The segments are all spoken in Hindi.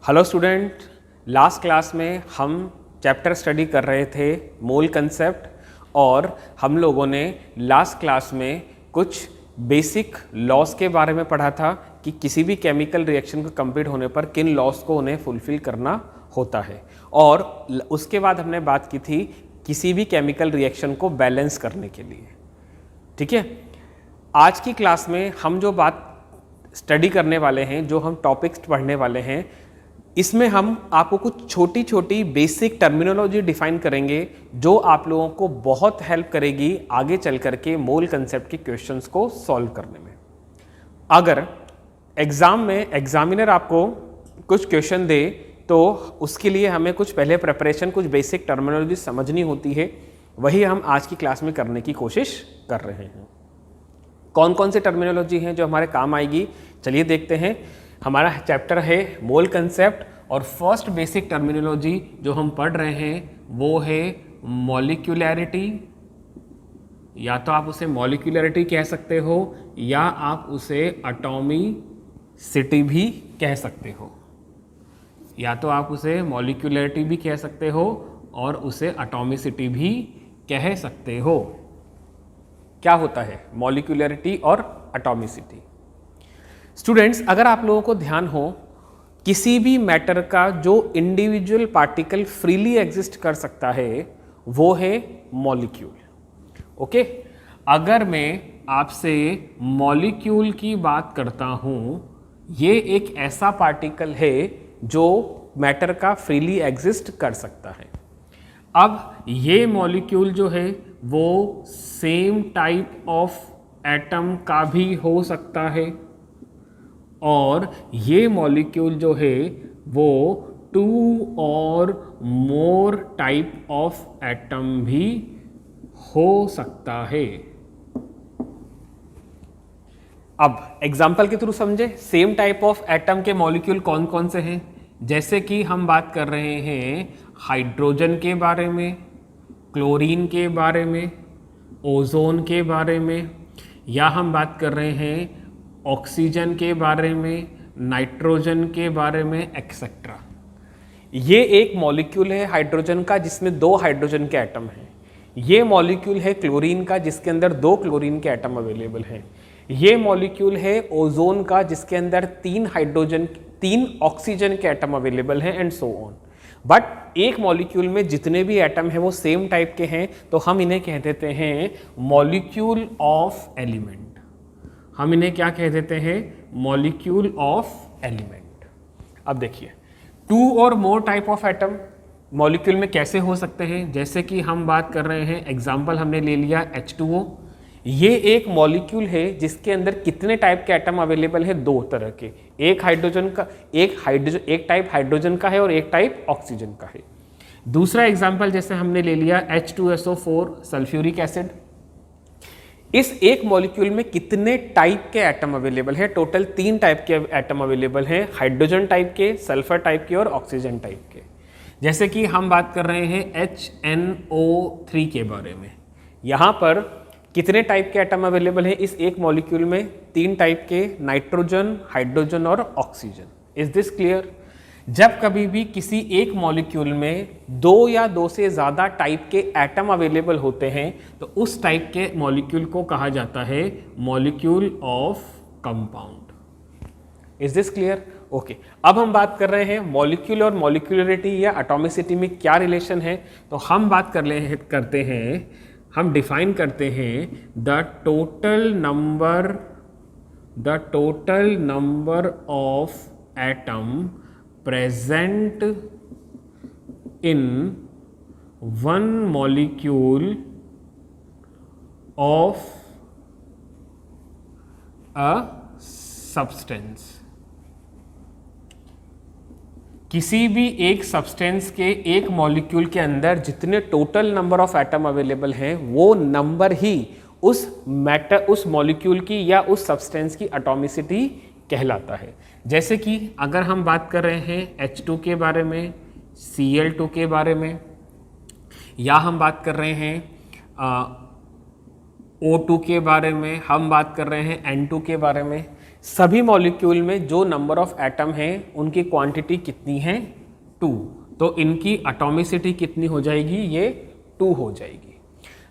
हेलो स्टूडेंट, लास्ट क्लास में हम चैप्टर स्टडी कर रहे थे मोल कंसेप्ट और हम लोगों ने लास्ट क्लास में कुछ बेसिक लॉस के बारे में पढ़ा था कि किसी भी केमिकल रिएक्शन को कंप्लीट होने पर किन लॉस को उन्हें फुलफिल करना होता है। और उसके बाद हमने बात की थी किसी भी केमिकल रिएक्शन को बैलेंस करने के लिए। ठीक है, आज की क्लास में हम जो बात स्टडी करने वाले हैं, जो हम टॉपिक्स पढ़ने वाले हैं, इसमें हम आपको कुछ छोटी छोटी बेसिक टर्मिनोलॉजी डिफाइन करेंगे जो आप लोगों को बहुत हेल्प करेगी आगे चल करके मोल कंसेप्ट के क्वेश्चंस को सॉल्व करने में। अगर एग्जाम में एग्जामिनर आपको कुछ क्वेश्चन दे तो उसके लिए हमें कुछ पहले प्रिपरेशन, कुछ बेसिक टर्मिनोलॉजी समझनी होती है। वही हम आज की क्लास में करने की कोशिश कर रहे हैं। कौन कौन सी टर्मिनोलॉजी हैं जो हमारे काम आएगी, चलिए देखते हैं। हमारा चैप्टर है मोल कंसेप्ट और फर्स्ट बेसिक टर्मिनोलॉजी जो हम पढ़ रहे हैं वो है मॉलिक्यूलैरिटी। या तो आप उसे मॉलिक्यूलैरिटी कह सकते हो या आप उसे एटॉमिसिटी भी कह सकते हो। या तो आप उसे मॉलिक्यूलैरिटी भी कह सकते हो और उसे एटॉमिसिटी भी कह सकते हो। क्या होता है मॉलिक्यूलैरिटी और एटॉमिसिटी? स्टूडेंट्स, अगर आप लोगों को ध्यान हो, किसी भी मैटर का जो इंडिविजुअल पार्टिकल फ्रीली एग्जिस्ट कर सकता है वो है मॉलिक्यूल। ओके, अगर मैं आपसे मॉलिक्यूल की बात करता हूं, ये एक ऐसा पार्टिकल है जो मैटर का फ्रीली एग्जिस्ट कर सकता है। अब ये मॉलिक्यूल जो है वो सेम टाइप ऑफ एटम का भी हो सकता है और ये मॉलिक्यूल जो है वो 2 और मोर टाइप ऑफ एटम भी हो सकता है। अब एग्जाम्पल के थ्रू समझे, सेम टाइप ऑफ एटम के मॉलिक्यूल कौन कौन से हैं। जैसे कि हम बात कर रहे हैं हाइड्रोजन के बारे में, क्लोरीन के बारे में, ओजोन के बारे में, या हम बात कर रहे हैं ऑक्सीजन के बारे में, नाइट्रोजन के बारे में, एक्सेट्रा। ये एक मॉलिक्यूल है हाइड्रोजन का जिसमें 2 हाइड्रोजन के एटम हैं। ये मॉलिक्यूल है क्लोरीन का जिसके अंदर 2 क्लोरीन के एटम अवेलेबल हैं। ये मॉलिक्यूल है ओजोन का जिसके अंदर 3 ऑक्सीजन के एटम अवेलेबल हैं एंड सो ऑन। बट एक मॉलिक्यूल में जितने भी एटम हैं वो सेम टाइप के हैं, तो हम इन्हें कह देते हैं मॉलिक्यूल ऑफ एलिमेंट। हम इन्हें क्या कह देते हैं? Molecule of element. अब देखिए, 2 और मोर टाइप ऑफ एटम मॉलिक्यूल में कैसे हो सकते हैं। जैसे कि हम बात कर रहे हैं, एग्जाम्पल हमने ले लिया H2O। ये एक मॉलिक्यूल है जिसके अंदर कितने टाइप के एटम अवेलेबल है? 2 तरह के। एक टाइप हाइड्रोजन का है और एक टाइप ऑक्सीजन का है। दूसरा एग्जाम्पल जैसे हमने ले लिया H2SO4 सल्फ्यूरिक एसिड। इस एक मॉलिक्यूल में कितने टाइप के एटम अवेलेबल है? टोटल 3 टाइप के एटम अवेलेबल हैं, हाइड्रोजन टाइप के, सल्फर टाइप के और ऑक्सीजन टाइप के। जैसे कि हम बात कर रहे हैं HNO3 के बारे में। यहाँ पर कितने टाइप के एटम अवेलेबल हैं इस एक मॉलिक्यूल में? 3 टाइप के, नाइट्रोजन, हाइड्रोजन और ऑक्सीजन। Is this clear? जब कभी भी किसी एक मॉलिक्यूल में 2 या 2 से ज़्यादा टाइप के एटम अवेलेबल होते हैं तो उस टाइप के मॉलिक्यूल को कहा जाता है molecule of compound. Is this clear? Okay, अब हम बात कर रहे हैं मॉलिक्यूल और मॉलिक्यूलरिटी या एटॉमिसिटी में क्या रिलेशन है। तो हम बात करते हैं, हम डिफाइन करते हैं the total number of atom present in one molecule of a substance। किसी भी एक सब्सटेंस के एक मॉलिक्यूल के अंदर जितने total number of atom available हैं वो नंबर ही उस मॉलिक्यूल की या उस सब्सटेंस की एटॉमिसिटी कहलाता है। जैसे कि अगर हम बात कर रहे हैं H2 के बारे में, Cl2 के बारे में, या हम बात कर रहे हैं O2 के बारे में, हम बात कर रहे हैं N2 के बारे में, सभी मॉलिक्यूल में जो नंबर ऑफ एटम हैं उनकी क्वांटिटी कितनी है 2, तो इनकी एटॉमिसिटी कितनी हो जाएगी, ये 2 हो जाएगी।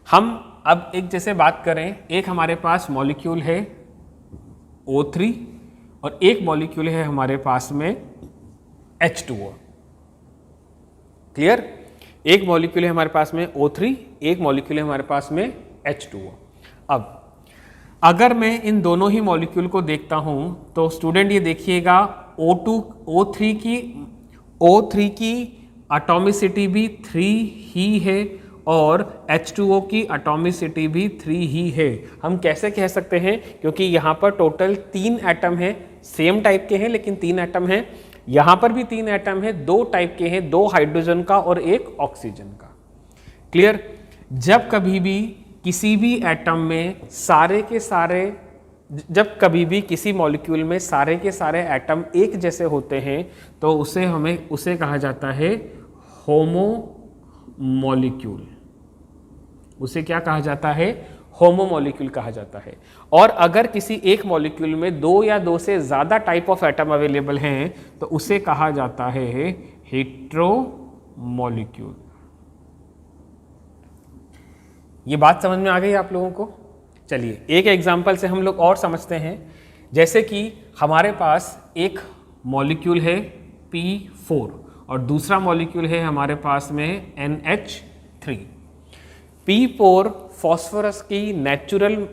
हम अब एक जैसे बात करें, एक हमारे पास मॉलिक्यूल है O3 और एक मॉलिक्यूल है हमारे पास में H2O। क्लियर? एक मॉलिक्यूल है हमारे पास में O3, एक मॉलिक्यूल है हमारे पास में H2O। अब अगर मैं इन दोनों ही मॉलिक्यूल को देखता हूं तो स्टूडेंट ये देखिएगा O3 की एटॉमिसिटी भी 3 ही है और H2O की एटॉमिसिटी भी 3 ही है। हम कैसे कह सकते हैं, क्योंकि यहाँ पर टोटल 3 एटम हैं, सेम टाइप के हैं लेकिन 3 एटम हैं, यहाँ पर भी 3 एटम है, 2 टाइप के हैं, 2 हाइड्रोजन का और 1 ऑक्सीजन का। क्लियर? जब कभी भी किसी भी एटम में सारे के सारे, जब कभी भी किसी मॉलिक्यूल में सारे के सारे एटम एक जैसे होते हैं तो उसे कहा जाता है होमो मॉलिक्यूल। उसे क्या कहा जाता है? होमो मॉलिक्यूल कहा जाता है। और अगर किसी एक मॉलिक्यूल में 2 या 2 से ज़्यादा टाइप ऑफ एटम अवेलेबल हैं तो उसे कहा जाता है हेट्रो मॉलिक्यूल। ये बात समझ में आ गई आप लोगों को? चलिए एक एग्जांपल से हम लोग और समझते हैं। जैसे कि हमारे पास एक मॉलिक्यूल है P4 और दूसरा मॉलिक्यूल है हमारे पास में NH3। P4 फॉस्फोरस की नेचुरल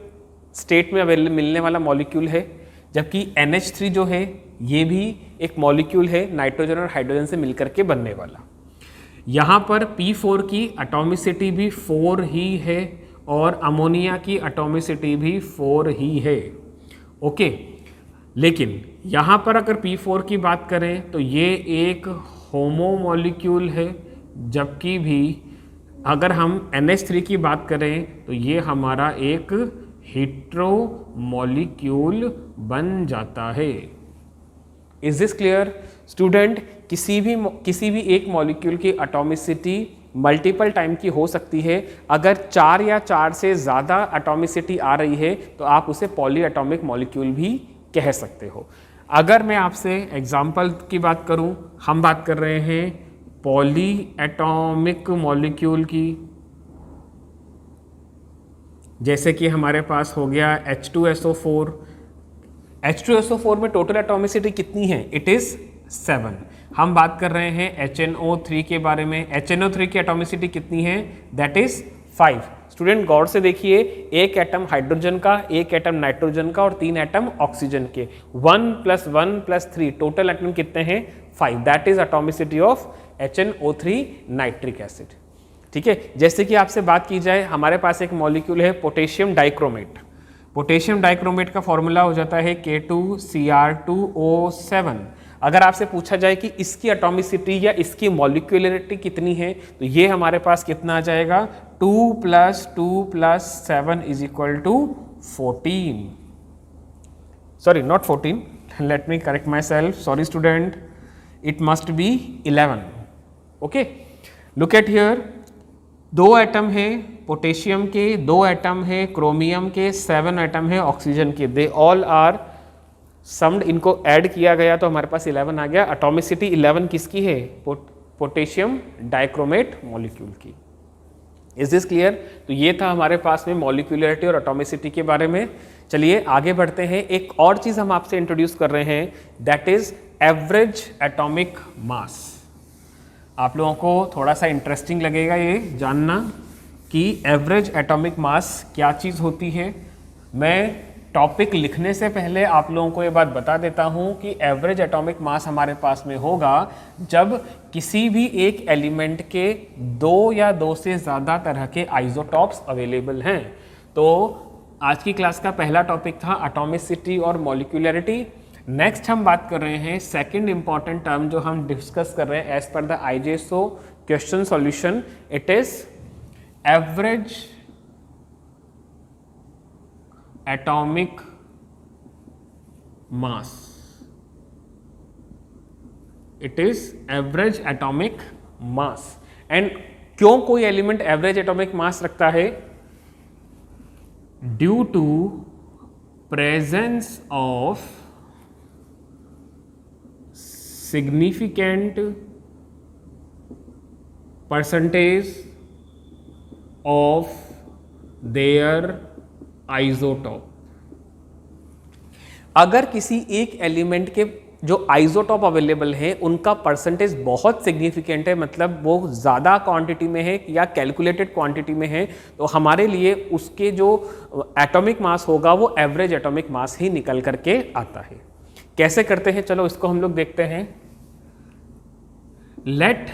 स्टेट में मिलने वाला मॉलिक्यूल है, जबकि NH3 जो है ये भी एक मॉलिक्यूल है नाइट्रोजन और हाइड्रोजन से मिलकर के बनने वाला। यहाँ पर P4 की एटॉमिसिटी भी 4 ही है और अमोनिया की एटॉमिसिटी भी 4 ही है। ओके, लेकिन यहाँ पर अगर P4 की बात करें तो ये एक होमो मॉलिक्यूल है, जबकि भी अगर हम NH3 की बात करें तो ये हमारा एक हेट्रो मॉलिक्यूल बन जाता है। Is this clear student? किसी भी एक मॉलिक्यूल की एटॉमिसिटी मल्टीपल टाइम की हो सकती है। अगर 4 या 4 से ज़्यादा एटॉमिसिटी आ रही है तो आप उसे पॉली एटॉमिक मॉलिक्यूल भी कह सकते हो। अगर मैं आपसे एग्जाम्पल की बात करूं, हम बात कर रहे हैं पॉली एटॉमिक मॉलिक्यूल की, जैसे कि हमारे पास हो गया H2SO4। H2SO4 में टोटल एटॉमिसिटी कितनी है? It is 7। हम बात कर रहे हैं HNO3 के बारे में। HNO3 की एटॉमिसिटी कितनी है? That is 5। स्टूडेंट गौर से देखिए, एक एटम हाइड्रोजन का, एक एटम नाइट्रोजन का और 3 एटम ऑक्सीजन के। 1 + 1 + 3 टोटल एटम कितने हैं? 5। That is atomicity of HNO3 nitric acid. ठीक है, जैसे कि आपसे बात की जाए, हमारे पास एक मॉलिक्यूल है पोटेशियम डाइक्रोमेट। पोटेशियम डाइक्रोमेट का फॉर्मूला हो जाता है K2Cr2O7। अगर आपसे पूछा जाए कि इसकी एटॉमिसिटी या इसकी मॉलिक्यूलरिटी कितनी है तो ये हमारे पास कितना आ जाएगा? 2 + 2 + 7 = 14। Sorry, not 14, let me correct my self, sorry student, it must B 11। Okay, look at here, 2 atom है पोटेशियम के, 2 एटम है क्रोमियम के, 7 एटम है ऑक्सीजन के। दे ऑल आर समड, इनको ऐड किया गया तो हमारे पास 11 आ गया। एटॉमिसिटी 11 किसकी है? पोटेशियम डाइक्रोमेट मॉलिक्यूल की। Is this clear? तो ये था हमारे पास में मॉलिक्यूलरिटी और एटॉमिसिटी के बारे में। चलिए आगे बढ़ते हैं। एक और चीज हम आपसे इंट्रोड्यूस कर रहे हैं, दैट इज एवरेज एटॉमिक मास। आप लोगों को थोड़ा सा इंटरेस्टिंग लगेगा ये जानना कि एवरेज एटॉमिक मास क्या चीज़ होती है। मैं टॉपिक लिखने से पहले आप लोगों को ये बात बता देता हूँ कि एवरेज एटॉमिक मास हमारे पास में होगा जब किसी भी एक एलिमेंट के 2 या 2 से ज़्यादा तरह के आइसोटॉप्स अवेलेबल हैं। तो आज की क्लास का पहला टॉपिक था एटॉमिसिटी और मॉलिक्यूलरिटी। नेक्स्ट हम बात कर रहे हैं सेकंड इंपॉर्टेंट टर्म जो हम डिस्कस कर रहे हैं as per the IJSO question solution, it is average atomic mass. It is average atomic mass. And क्यों कोई एलिमेंट एवरेज एटॉमिक मास रखता है? Due to presence of significant percentage of their isotope। अगर किसी एक एलिमेंट के जो आइसोटॉप अवेलेबल है उनका परसेंटेज बहुत सिग्निफिकेंट है, मतलब वो ज़्यादा क्वांटिटी में है या कैलकुलेटेड क्वांटिटी में है, तो हमारे लिए उसके जो एटॉमिक मास होगा वो एवरेज एटॉमिक मास ही निकल करके आता है। कैसे करते हैं, चलो इसको हम लोग देखते हैं। Let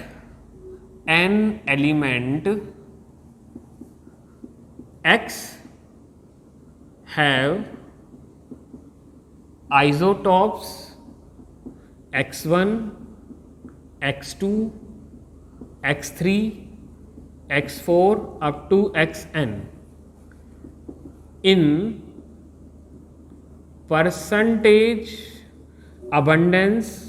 an element X have isotopes x1, x2, x3, x4 up to xn in percentage abundance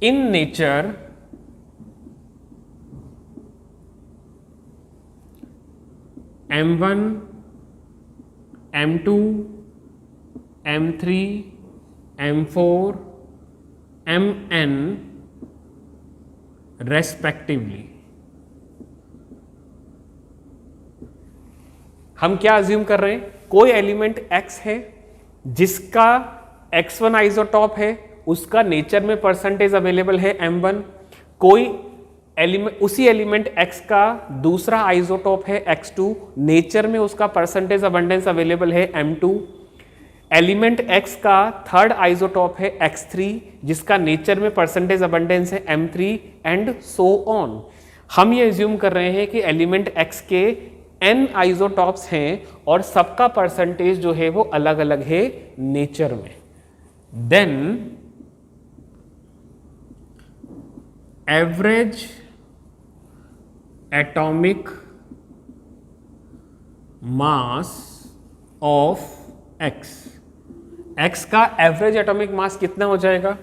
in nature M1, M2, M3, M4, Mn respectively. हम क्या अज्यूम कर रहे हैं, कोई एलिमेंट X है जिसका X1 आइसोटॉप है, उसका नेचर में परसेंटेज अवेलेबल है M1, कोई उसी एलिमेंट X का दूसरा आइसोटॉप है X2, नेचर में उसका परसेंटेज अबंडेंस अवेलेबल है M2, एलिमेंट X का थर्ड आइसोटॉप है X3 जिसका नेचर में परसेंटेज अबंडेंस है M3 एंड सो ऑन। हम ये एज्यूम कर रहे हैं कि एलिमेंट X के n आइसोटॉप्स हैं और सबका परसेंटेज जो है वो अलग अलग है नेचर में। Then average atomic mass of X का एवरेज एटॉमिक मास कितना हो जाएगा,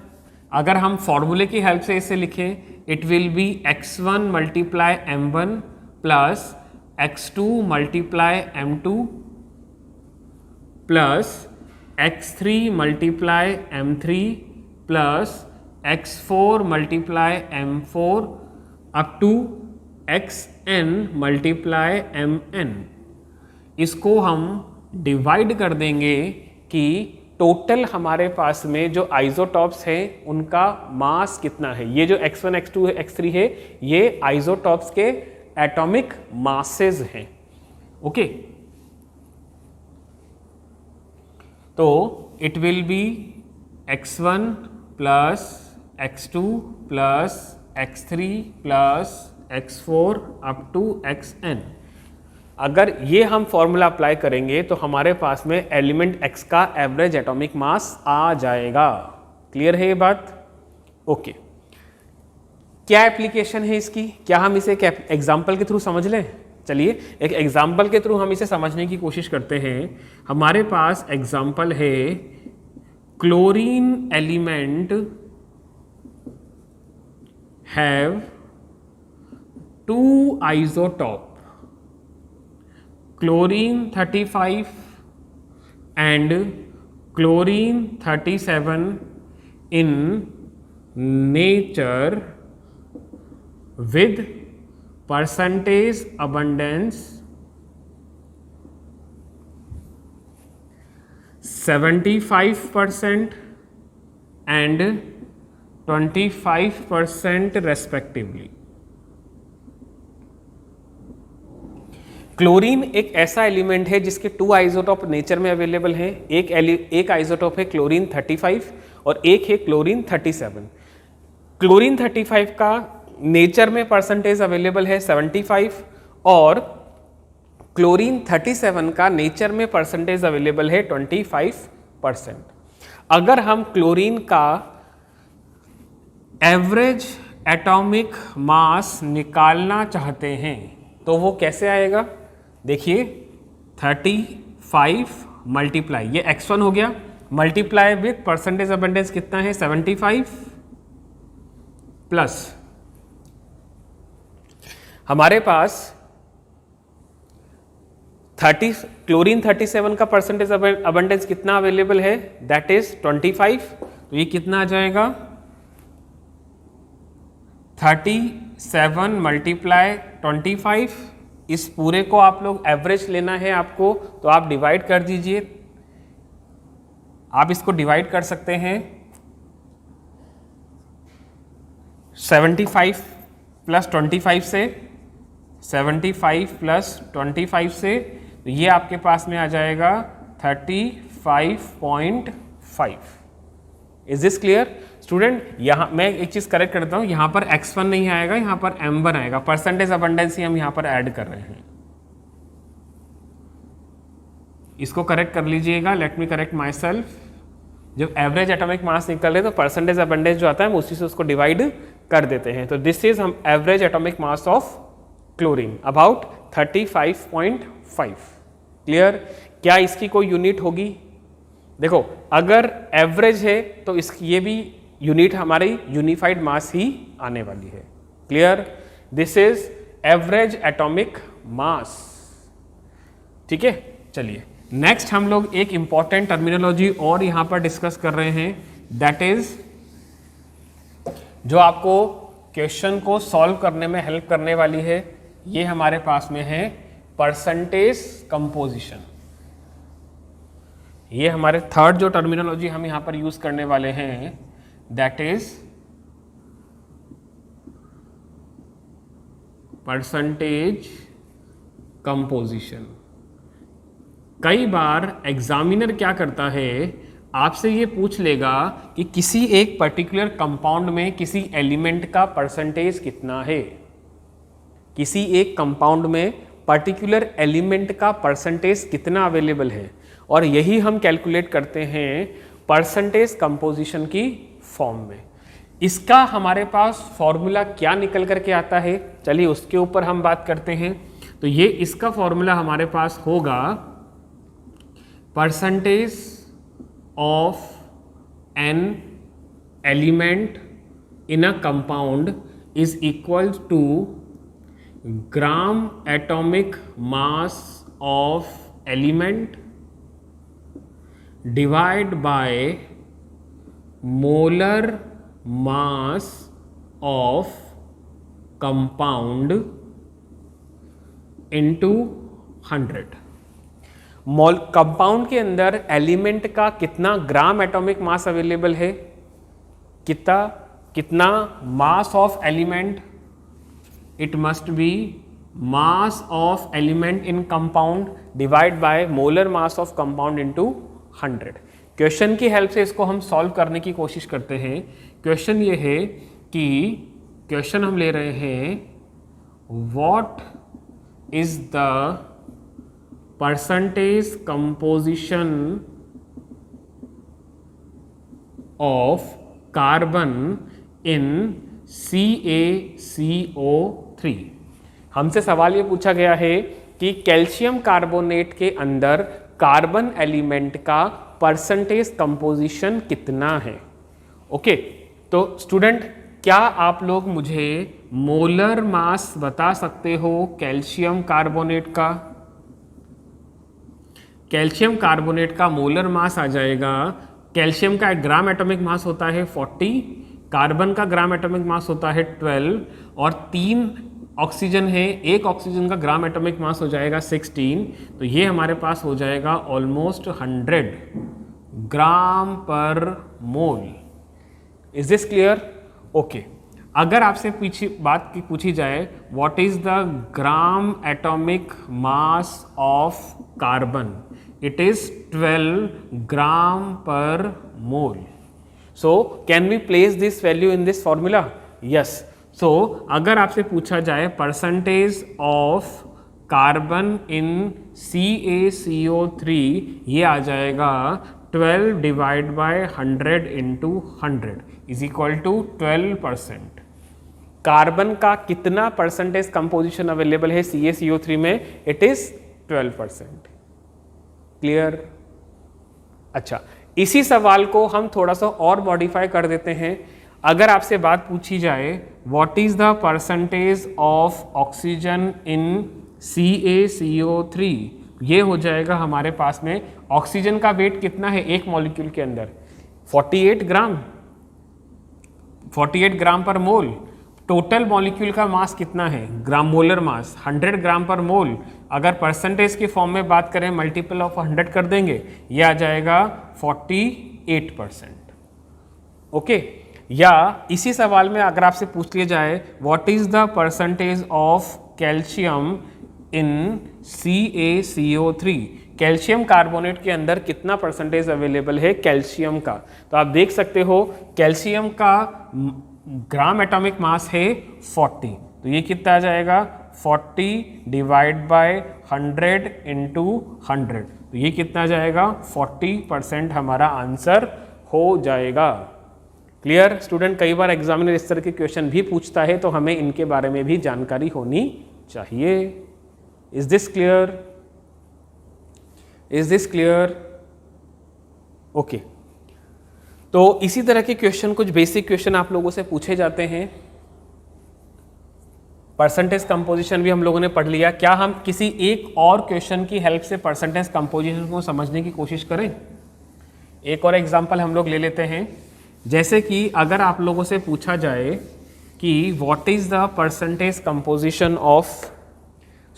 अगर हम फॉर्मूले की हेल्प से इसे लिखें, it will be x1 multiply m1 plus x2 multiply m2 plus x3 multiply m3 plus x4 multiply m4 up to xn multiply mn। इसको हम डिवाइड कर देंगे कि टोटल हमारे पास में जो आइसोटॉप्स हैं उनका मास कितना है। ये जो x1, x2, x3 है ये आइसोटॉप्स के एटॉमिक मासेस हैं। ओके, तो it will be x1 plus x2 plus x3 plus x4 up to xn। अगर ये हम फॉर्मूला अप्लाई करेंगे तो हमारे पास में एलिमेंट X का एवरेज एटॉमिक मास आ जाएगा। क्लियर है ये बात? ओके, क्या एप्लीकेशन है इसकी, क्या हम इसे एक एग्जाम्पल के थ्रू समझ लें? चलिए एक एग्जाम्पल के थ्रू हम इसे समझने की कोशिश करते हैं। हमारे पास एग्जाम्पल है chlorine element have 2 isotope, chlorine 35 and chlorine 37 in nature with percentage abundance 75% and 25% respectively। Chlorine एक ऐसा एलिमेंट है जिसके 2 आइसोटॉप नेचर में अवेलेबल हैं। एक आइसोटॉप है क्लोरीन 35 और एक है क्लोरीन 37। क्लोरीन 35 का नेचर में परसेंटेज अवेलेबल है 75 और क्लोरीन 37 का नेचर में परसेंटेज अवेलेबल है 25%। अगर हम क्लोरीन का एवरेज एटॉमिक मास निकालना चाहते हैं तो वो कैसे आएगा? देखिए 35 मल्टीप्लाई, ये x1 हो गया, मल्टीप्लाई विथ परसेंटेज अबंडेंस कितना है 75 प्लस हमारे पास 30 क्लोरीन 37 का परसेंटेज अबंडेंस कितना अवेलेबल है, दैट इज 25। तो ये कितना आ जाएगा 37 मल्टीप्लाई 25। इस पूरे को आप लोग एवरेज लेना है आपको, तो आप डिवाइड कर दीजिए। आप इसको डिवाइड कर सकते हैं 75 प्लस 25 से, 75 प्लस 25 से, तो ये आपके पास में आ जाएगा 35.5। Is this clear student? यहाँ मैं एक चीज़ करेक्ट करता हूँ, यहाँ पर x1 नहीं आएगा, यहाँ पर m1 आएगा। परसेंटेज अबंडेंस ही हम यहाँ पर ऐड कर रहे हैं, इसको करेक्ट कर लीजिएगा। Let me correct my self. जब एवरेज एटॉमिक मास निकल रहे तो परसेंटेज अबंडेंस जो आता है हम उसी से उसको डिवाइड कर देते हैं। तो दिस इज हम average atomic mass of chlorine about 35.5। Clear? क्या इसकी कोई यूनिट होगी? देखो अगर एवरेज है तो इसकी ये भी यूनिट हमारी यूनिफाइड मास ही आने वाली है। Clear? This is average atomic मास। ठीक है, चलिए नेक्स्ट हम लोग एक इंपॉर्टेंट टर्मिनोलॉजी और यहां पर डिस्कस कर रहे हैं, दैट इज जो आपको क्वेश्चन को सॉल्व करने में हेल्प करने वाली है। ये हमारे पास में है परसेंटेज कंपोजिशन। ये हमारे थर्ड जो टर्मिनोलॉजी हम यहां पर यूज करने वाले हैं, दैट इज परसेंटेज कंपोजिशन। कई बार एग्जामिनर क्या करता है, आपसे ये पूछ लेगा कि किसी एक पर्टिकुलर कंपाउंड में किसी एलिमेंट का परसेंटेज कितना है। किसी एक कंपाउंड में पर्टिकुलर एलिमेंट का परसेंटेज कितना अवेलेबल है, और यही हम कैलकुलेट करते हैं परसेंटेज कंपोजिशन की फॉर्म में। इसका हमारे पास फॉर्मूला क्या निकल करके आता है, चलिए उसके ऊपर हम बात करते हैं। तो ये इसका फॉर्मूला हमारे पास होगा percentage of an element in a compound is equal to gram atomic mass of element divide by molar mass of compound into 100। Mole compound के अंदर एलिमेंट का कितना ग्राम एटॉमिक मास अवेलेबल है, कितना मास of element, it must B mass of element in compound divide by molar mass of compound into 100। Question की हेल्प से इसको हम सॉल्व करने की कोशिश करते हैं। क्वेश्चन ये है कि क्वेश्चन हम ले रहे हैं what is the percentage composition of carbon in CaCO3। हमसे सवाल ये पूछा गया है कि कैल्शियम कार्बोनेट के अंदर कार्बन एलिमेंट का परसेंटेज कंपोजिशन कितना है। ओके, तो स्टूडेंट क्या आप लोग मुझे मोलर मास बता सकते हो कैल्शियम कार्बोनेट का? कैल्शियम कार्बोनेट का मोलर मास आ जाएगा, कैल्शियम का एक ग्राम एटॉमिक मास होता है 40, कार्बन का ग्राम एटॉमिक मास होता है 12, और 3 ऑक्सीजन है, एक ऑक्सीजन का ग्राम एटॉमिक मास हो जाएगा 16। तो ये हमारे पास हो जाएगा almost 100 gram per mole. Is this clear? Okay, अगर आपसे बात पूछी जाए what is the gram atomic mass of carbon, it is 12 gram per mole. So can we place this value in this formula? Yes. So अगर आपसे पूछा जाए percentage of carbon in CaCO3, ये आ जाएगा 12 divide by 100 into 100 is equal to 12%। Carbon का कितना परसेंटेज कंपोजिशन अवेलेबल है CaCO3 में? It is 12%। क्लियर? अच्छा, इसी सवाल को हम थोड़ा सा और मॉडिफाई कर देते हैं। अगर आपसे बात पूछी जाए what is the percentage of oxygen in CaCO3, ये हो जाएगा हमारे पास में ऑक्सीजन का वेट कितना है एक मॉलिक्यूल के अंदर 48 ग्राम, 48 ग्राम पर मोल। टोटल मॉलिक्यूल का मास कितना है ग्राम मोलर मास 100 ग्राम पर मोल। अगर परसेंटेज के फॉर्म में बात करें मल्टीपल ऑफ 100 कर देंगे, ये आ जाएगा 48%। ओके, या इसी सवाल में अगर आपसे पूछ लिया जाए what is the percentage of calcium in CaCO3, calcium carbonate के अंदर कितना परसेंटेज अवेलेबल है कैल्शियम का, तो आप देख सकते हो कैल्शियम का ग्राम एटॉमिक मास है 40, तो ये कितना आ जाएगा 40 डिवाइड बाय 100 इंटू 100, तो ये कितना आ जाएगा 40% हमारा आंसर हो जाएगा। क्लियर स्टूडेंट, कई बार एग्जामिनर इस तरह के क्वेश्चन भी पूछता है तो हमें इनके बारे में भी जानकारी होनी चाहिए। Is this clear? Is this clear? Okay, तो इसी तरह के क्वेश्चन, कुछ बेसिक क्वेश्चन आप लोगों से पूछे जाते हैं। परसेंटेज कंपोजिशन भी हम लोगों ने पढ़ लिया। क्या हम किसी एक और क्वेश्चन की हेल्प से परसेंटेज कंपोजिशन को समझने की कोशिश करें? एक और एग्जांपल हम लोग ले लेते हैं। जैसे कि अगर आप लोगों से पूछा जाए कि what is the percentage composition of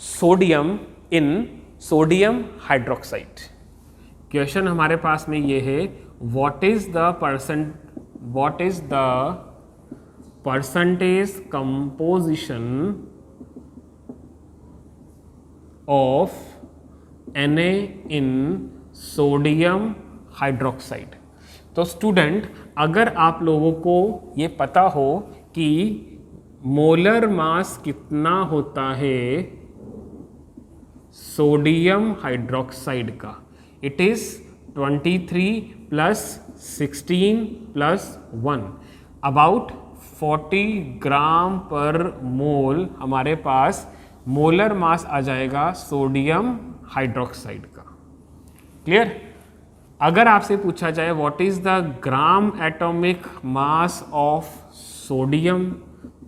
sodium in sodium hydroxide. Question हमारे पास में ये है what is the percentage composition of Na in sodium hydroxide. तो स्टूडेंट, अगर आप लोगों को ये पता हो कि मोलर मास कितना होता है सोडियम हाइड्रोक्साइड का, it is 23 plus 16 plus 1, about 40 gram per मोल हमारे पास मोलर मास आ जाएगा सोडियम हाइड्रोक्साइड का। क्लियर? अगर आपसे पूछा जाए what is the gram atomic mass of sodium,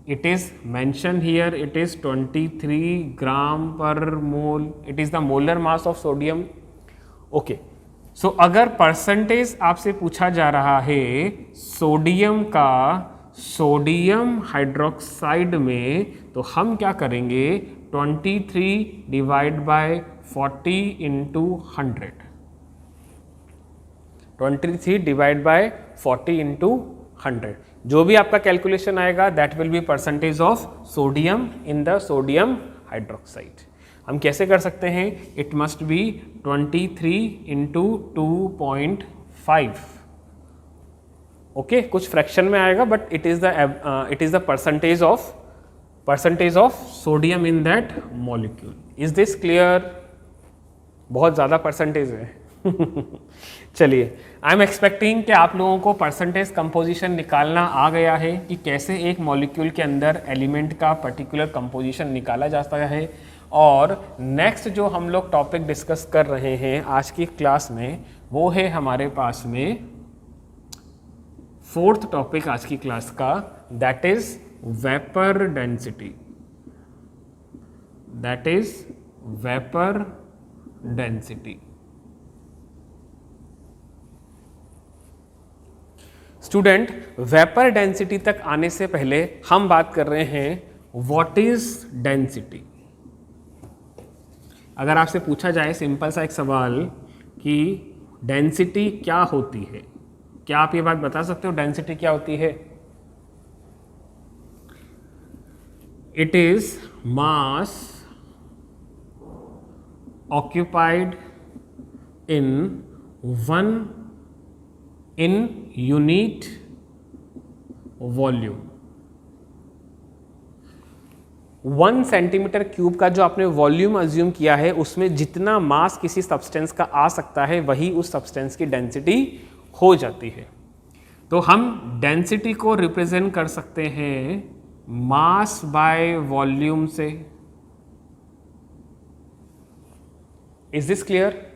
it is mentioned here, it is 23 gram per mole, it is the molar mass of sodium. Okay, so अगर परसेंटेज आपसे पूछा जा रहा है सोडियम का सोडियम हाइड्रोक्साइड में, तो हम क्या करेंगे 23 divide by 40 into 100, 23 divide by 40 into 100, जो भी आपका कैलकुलेशन आएगा that will be percentage of sodium in the sodium hydroxide. हम कैसे कर सकते हैं? It must B 23 into 2.5। Okay, कुछ फ्रैक्शन में आएगा but it is the percentage of sodium in that molecule. Is this clear? बहुत ज़्यादा परसेंटेज है। चलिए, आई एम एक्सपेक्टिंग कि आप लोगों को परसेंटेज कंपोजिशन निकालना आ गया है कि कैसे एक मॉलिक्यूल के अंदर एलिमेंट का पर्टिकुलर कंपोजिशन निकाला जाता है। और नेक्स्ट जो हम लोग टॉपिक डिस्कस कर रहे हैं आज की क्लास में, वो है हमारे पास में 4th टॉपिक आज की क्लास का, that is vapour density. That is vapour density. Student, vapour density तक आने से पहले हम बात कर रहे हैं व्हाट इज डेंसिटी। अगर आपसे पूछा जाए सिंपल सा एक सवाल कि डेंसिटी क्या होती है, क्या आप ये बात बता सकते हो डेंसिटी क्या होती है? It is mass occupied in unit volume. 1 centimetre cube का जो आपने वॉल्यूम अज्यूम किया है, उसमें जितना मास किसी सब्सटेंस का आ सकता है वही उस सब्सटेंस की डेंसिटी हो जाती है। तो हम डेंसिटी को रिप्रेजेंट कर सकते हैं मास बाय वॉल्यूम से। Is this clear?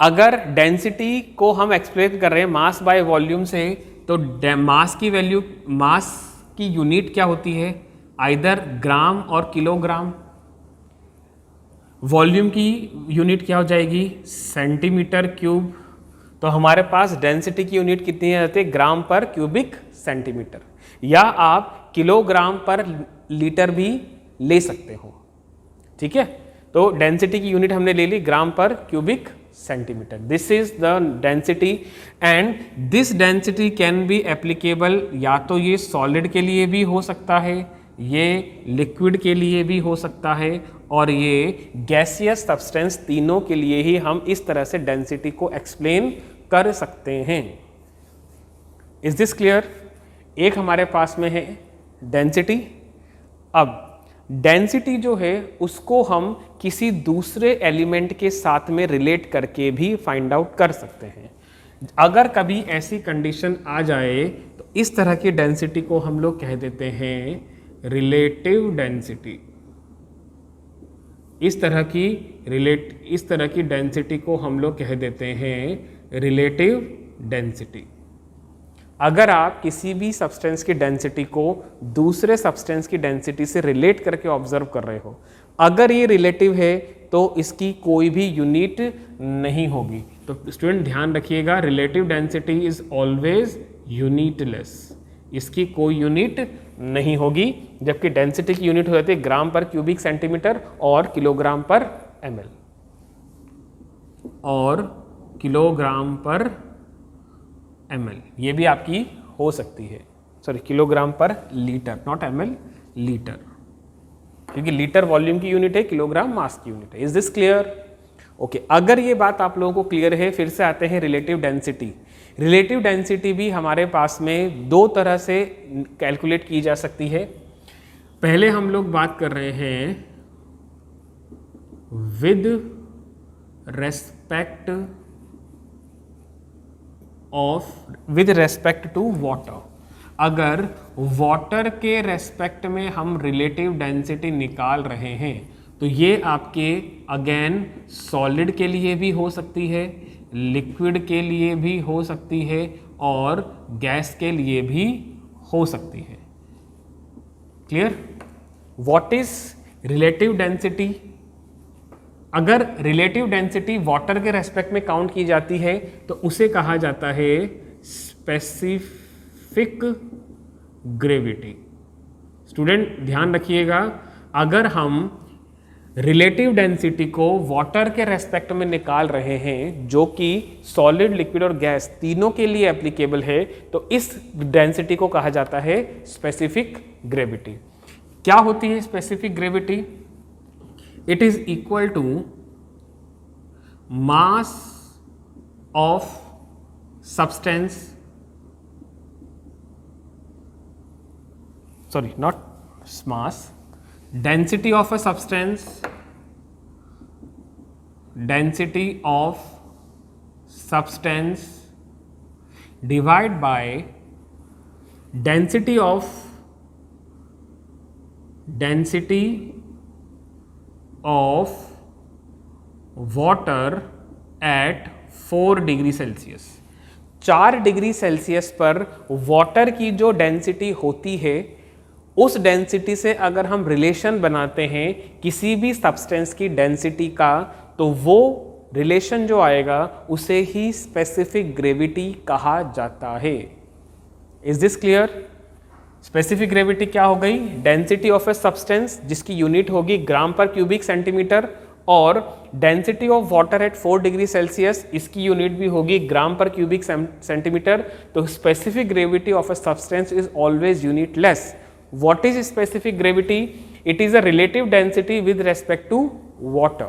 अगर डेंसिटी को हम एक्सप्लेन कर रहे हैं मास बाय वॉल्यूम से, तो मास की वैल्यू, मास की यूनिट क्या होती है? आइदर ग्राम और किलोग्राम। वॉल्यूम की यूनिट क्या हो जाएगी, सेंटीमीटर क्यूब। तो हमारे पास डेंसिटी की यूनिट कितनी आती है, ग्राम पर क्यूबिक सेंटीमीटर, या आप किलोग्राम पर लीटर भी ले सकते हो। ठीक है, तो डेंसिटी की यूनिट हमने ले ली ग्राम पर cubic centimetre. This is the density and this density can be applicable, या तो ये सॉलिड के लिए भी हो सकता है, ये लिक्विड के लिए भी हो सकता है, और ये गैसियस सब्सटेंस, तीनों के लिए ही हम इस तरह से डेंसिटी को एक्सप्लेन कर सकते हैं। Is this clear? एक हमारे पास में है डेंसिटी। अब डेंसिटी जो है उसको हम किसी दूसरे एलिमेंट के साथ में रिलेट करके भी फाइंड आउट कर सकते हैं। अगर कभी ऐसी कंडीशन आ जाए तो इस तरह की डेंसिटी को हम लोग कह देते हैं रिलेटिव डेंसिटी। इस तरह की डेंसिटी को हम लोग कह देते हैं रिलेटिव डेंसिटी। अगर आप किसी भी सब्सटेंस की डेंसिटी को दूसरे सब्सटेंस की डेंसिटी से रिलेट करके ऑब्जर्व कर रहे हो, अगर ये रिलेटिव है तो इसकी कोई भी यूनिट नहीं होगी। तो स्टूडेंट ध्यान रखिएगा, relative density is always unitless, इसकी कोई यूनिट नहीं होगी, जबकि डेंसिटी की यूनिट हो जाती है ग्राम पर क्यूबिक सेंटीमीटर और किलोग्राम पर ml और किलोग्राम पर ml, ये भी आपकी हो सकती है, सॉरी किलोग्राम पर लीटर, नॉट ml, लीटर, क्योंकि लीटर वॉल्यूम की यूनिट है, किलोग्राम मास की यूनिट है। Is this clear? ओके, अगर ये बात आप लोगों को क्लियर है, फिर से आते हैं रिलेटिव डेंसिटी। रिलेटिव डेंसिटी भी हमारे पास में दो तरह से कैलकुलेट की जा सकती है। पहले हम लोग बात कर रहे हैं विद रेस्पेक्ट टू वाटर। अगर वाटर के रेस्पेक्ट में हम रिलेटिव डेंसिटी निकाल रहे हैं तो ये आपके अगेन सॉलिड के लिए भी हो सकती है, लिक्विड के लिए भी हो सकती है, और गैस के लिए भी हो सकती है। Clear? What is relative density? अगर रिलेटिव डेंसिटी वाटर के रेस्पेक्ट में काउंट की जाती है तो उसे कहा जाता है स्पेसिफिक ग्रेविटी। स्टूडेंट ध्यान रखिएगा, अगर हम रिलेटिव डेंसिटी को वाटर के रेस्पेक्ट में निकाल रहे हैं, जो कि सॉलिड, लिक्विड और गैस तीनों के लिए एप्लीकेबल है, तो इस डेंसिटी को कहा जाता है स्पेसिफिक ग्रेविटी। क्या होती है specific gravity? It is equal to mass of substance, sorry not mass, density of a substance, density of substance divided by density of water at 4 degree Celsius. 4 degree Celsius पर वाटर की जो डेंसिटी होती है, उस डेंसिटी से अगर हम रिलेशन बनाते हैं किसी भी सब्सटेंस की डेंसिटी का, तो वो रिलेशन जो आएगा उसे ही स्पेसिफिक ग्रेविटी कहा जाता है। Is this clear? Specific gravity क्या हो गई? डेंसिटी ऑफ ए सब्सटेंस जिसकी यूनिट होगी ग्राम पर क्यूबिक सेंटीमीटर, और density of water at 4 degree Celsius, इसकी यूनिट भी होगी ग्राम पर क्यूबिक सेंटीमीटर। तो specific gravity of a substance is always unitless. What is specific gravity? It is a relative density with respect to water.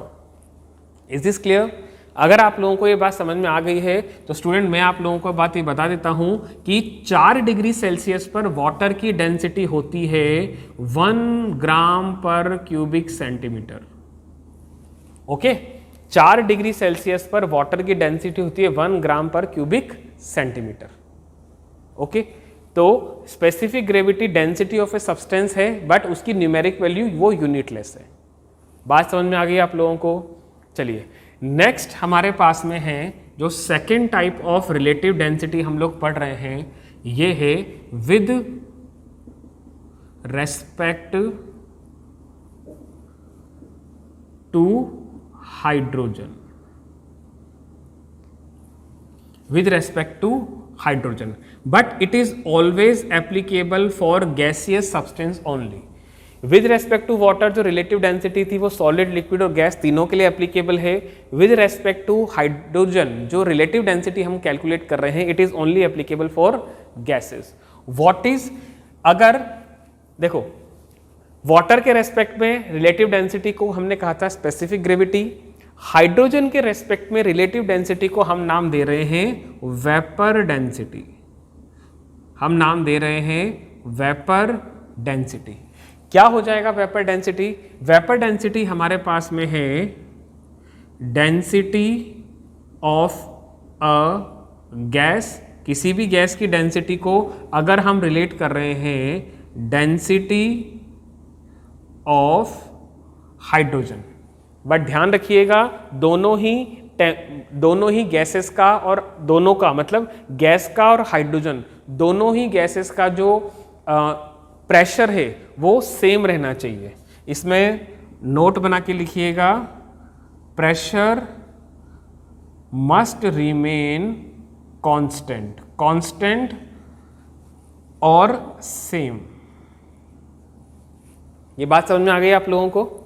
Is this clear? अगर आप लोगों को ये बात समझ में आ गई है तो स्टूडेंट मैं आप लोगों को बात ये बता देता हूं कि 4 डिग्री सेल्सियस पर वाटर की डेंसिटी होती है 1 ग्राम पर cubic centimetre. Okay, 4 degree Celsius पर वाटर की डेंसिटी होती है 1 ग्राम पर क्यूबिक सेंटीमीटर। ओके, तो specific gravity density of a substance है, बट उसकी न्यूमेरिक वैल्यू वो यूनिटलेस है। बात समझ में आ गई आप लोगों को? चलिए नेक्स्ट हमारे पास में है जो second type of relative density हम लोग पढ़ रहे हैं, ये है with respect to hydrogen, with respect to hydrogen, but it is always applicable for gaseous substance only. With respect to water जो relative density थी वो solid, liquid और gas तीनों के लिए applicable है. With respect to hydrogen जो relative density हम calculate कर रहे हैं, it is only applicable for gases. What is, अगर देखो water के respect में relative density को हमने कहा था specific gravity, हाइड्रोजन के रेस्पेक्ट में रिलेटिव डेंसिटी को हम नाम दे रहे हैं वेपर डेंसिटी, हम नाम दे रहे हैं वेपर डेंसिटी. क्या हो जाएगा वेपर डेंसिटी? वेपर डेंसिटी हमारे पास में है डेंसिटी ऑफ अ गैस, किसी भी गैस की डेंसिटी को अगर हम रिलेट कर रहे हैं डेंसिटी ऑफ हाइड्रोजन. बट ध्यान रखिएगा दोनों ही गैसेस का और दोनों का मतलब गैस का और हाइड्रोजन दोनों ही गैसेस का जो प्रेशर है वो सेम रहना चाहिए. इसमें नोट बना के लिखिएगा, प्रेशर मस्ट रिमेन कांस्टेंट और सेम. ये बात समझ में आ गई आप लोगों को?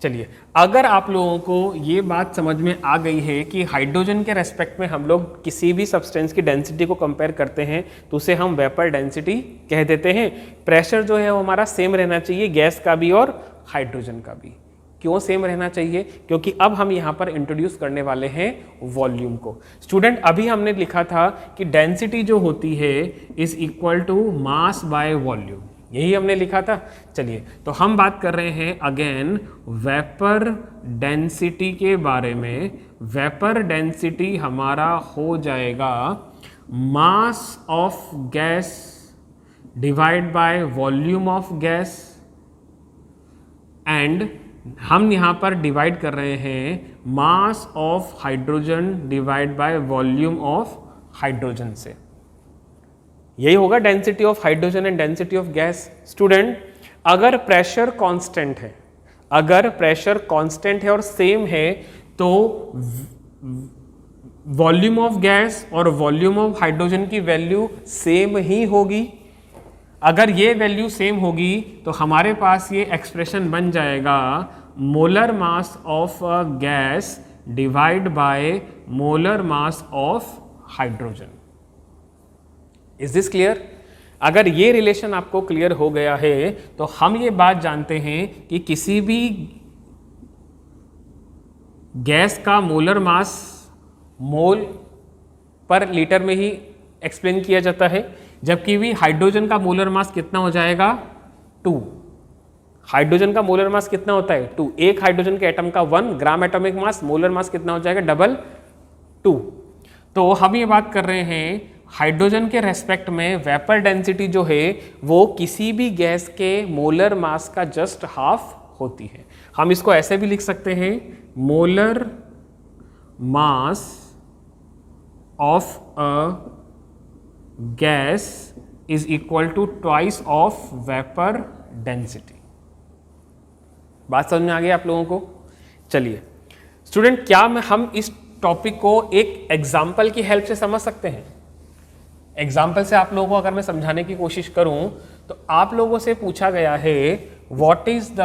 चलिए, अगर आप लोगों को ये बात समझ में आ गई है कि हाइड्रोजन के रेस्पेक्ट में हम लोग किसी भी सब्सटेंस की डेंसिटी को कंपेयर करते हैं तो उसे हम वेपर डेंसिटी कह देते हैं. प्रेशर जो है वो हमारा सेम रहना चाहिए, गैस का भी और हाइड्रोजन का भी. क्यों सेम रहना चाहिए? क्योंकि अब हम यहाँ पर इंट्रोड्यूस करने वाले हैं वॉल्यूम को. स्टूडेंट, अभी हमने लिखा था कि डेंसिटी जो होती है is equal to mass by volume, यही हमने लिखा था. चलिए, तो हम बात कर रहे हैं अगेन वेपर डेंसिटी के बारे में. वेपर डेंसिटी हमारा हो जाएगा मास of gas divide by volume of gas, and हम यहाँ पर डिवाइड कर रहे हैं मास of hydrogen divide by volume of hydrogen से. यही होगा density of hydrogen and density of gas. Student, अगर प्रेशर कांस्टेंट है, अगर प्रेशर कांस्टेंट है और सेम है तो वॉल्यूम ऑफ गैस और वॉल्यूम ऑफ हाइड्रोजन की वैल्यू सेम ही होगी. अगर ये वैल्यू सेम होगी तो हमारे पास ये एक्सप्रेशन बन जाएगा molar mass of a gas divide by molar mass of hydrogen. Is this clear? अगर ये रिलेशन आपको क्लियर हो गया है तो हम ये बात जानते हैं कि किसी भी गैस का मोलर मास मोल पर लीटर में ही एक्सप्लेन किया जाता है, जबकि भी हाइड्रोजन का मोलर मास कितना हो जाएगा? 2. हाइड्रोजन का मोलर मास कितना होता है? 2. एक हाइड्रोजन के एटम का 1 ग्राम एटॉमिक मास, मोलर मास कितना हो जाएगा? 2. तो हम ये बात कर रहे हैं हाइड्रोजन के रेस्पेक्ट में वेपर डेंसिटी जो है वो किसी भी गैस के मोलर मास का जस्ट हाफ होती है. हम इसको ऐसे भी लिख सकते हैं, molar mass of a gas is equal to twice of vapour density. बात समझ में आ गई आप लोगों को? चलिए स्टूडेंट, क्या हम इस टॉपिक को एक एग्जाम्पल की हेल्प से समझ सकते हैं? एग्जाम्पल से आप लोगों को अगर मैं समझाने की कोशिश करूं तो आप लोगों से पूछा गया है व्हाट इज द,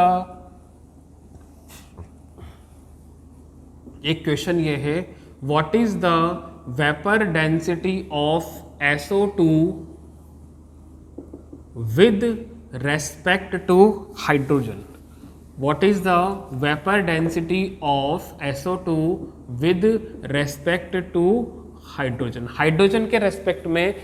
एक क्वेश्चन ये है, what is the vapour density of SO2 with respect to hydrogen. What is the vapor density of SO2 with respect to hydrogen? Hydrogen के रेस्पेक्ट में,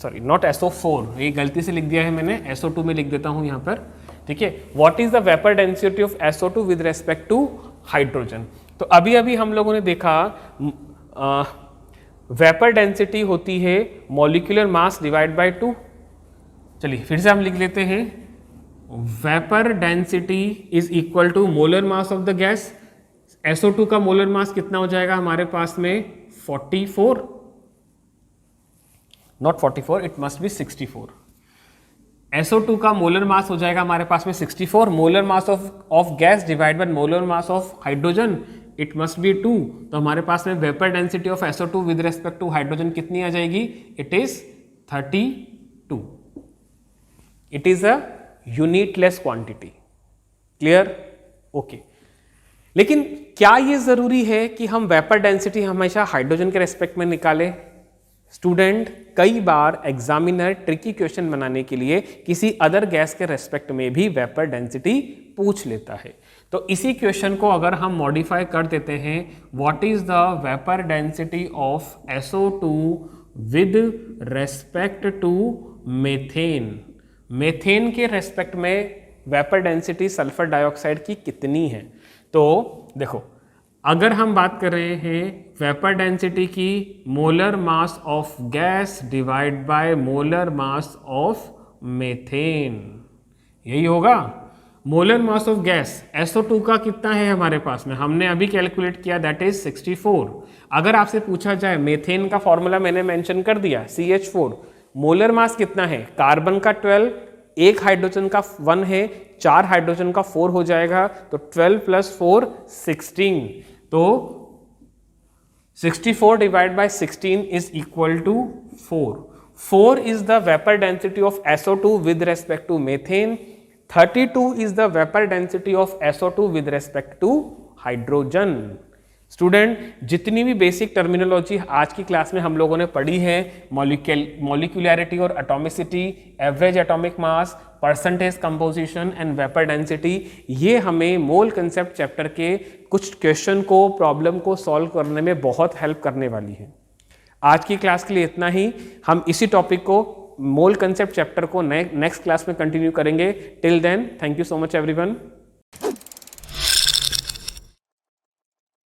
सॉरी नॉट SO4, ये गलती से लिख दिया है मैंने, SO2 में लिख देता हूं यहां पर. ठीक है, what is the vapour density of SO2 with respect to hydrogen. तो अभी अभी हम लोगों ने देखा वेपर डेंसिटी होती है मॉलिक्यूलर मास डिवाइड बाय 2. चलिए फिर से हम लिख लेते हैं, vapour density is equal to molar mass of the gas. SO2 का मोलर मास कितना हो जाएगा हमारे पास में? 44, not 44, it must B 64. SO2 का मोलर मास हो जाएगा हमारे पास में 64. Molar mass of gas divide by molar mass of hydrogen it must be 2, तो हमारे पास में vapour density of SO2 with respect to hydrogen कितनी आ जाएगी, it is 32. It is a unitless quantity. Clear? Okay. लेकिन क्या ये जरूरी है कि हम वेपर डेंसिटी हमेशा हाइड्रोजन के रेस्पेक्ट में निकालें? स्टूडेंट, कई बार एग्जामिनर ट्रिकी क्वेश्चन बनाने के लिए किसी अदर गैस के रेस्पेक्ट में भी वेपर डेंसिटी पूछ लेता है. तो इसी क्वेश्चन को अगर हम मॉडिफाई कर देते हैं, what is the vapour density of SO2 with respect to methane. Methane के रेस्पेक्ट में वेपर डेंसिटी सल्फर डाइऑक्साइड की कितनी है? तो देखो, अगर हम बात कर रहे हैं वेपर डेंसिटी की, molar mass of gas divide by molar mass of methane, यही होगा. Molar mass of gas SO2 का कितना है हमारे पास में, हमने अभी कैलकुलेट किया, दैट इज 64. अगर आपसे पूछा जाए, मेथेन का फॉर्मूला मैंने मेंशन कर दिया, CH4. मोलर मास कितना है, कार्बन का 12, एक हाइड्रोजन का 1 है, 4 हाइड्रोजन का 4 हो जाएगा, तो 12 + 4 16. तो 64 divide by 16 is equal to 4. 4 is the vapour density of SO2 with respect to methane. 32 is the vapor density of SO2 with respect to hydrogen. Student, जितनी भी बेसिक टर्मिनोलॉजी आज की क्लास में हम लोगों ने पढ़ी है, मॉलिक्यूलैरिटी और atomicity, average atomic mass, percentage composition and vapour density, ये हमें मोल कंसेप्ट चैप्टर के कुछ क्वेश्चन को, प्रॉब्लम को सॉल्व करने में बहुत हेल्प करने वाली है. आज की क्लास के लिए इतना ही. हम इसी टॉपिक को, मोल कंसेप्ट चैप्टर को नेक्स्ट क्लास में कंटिन्यू करेंगे. Till then, thank you so much everyone.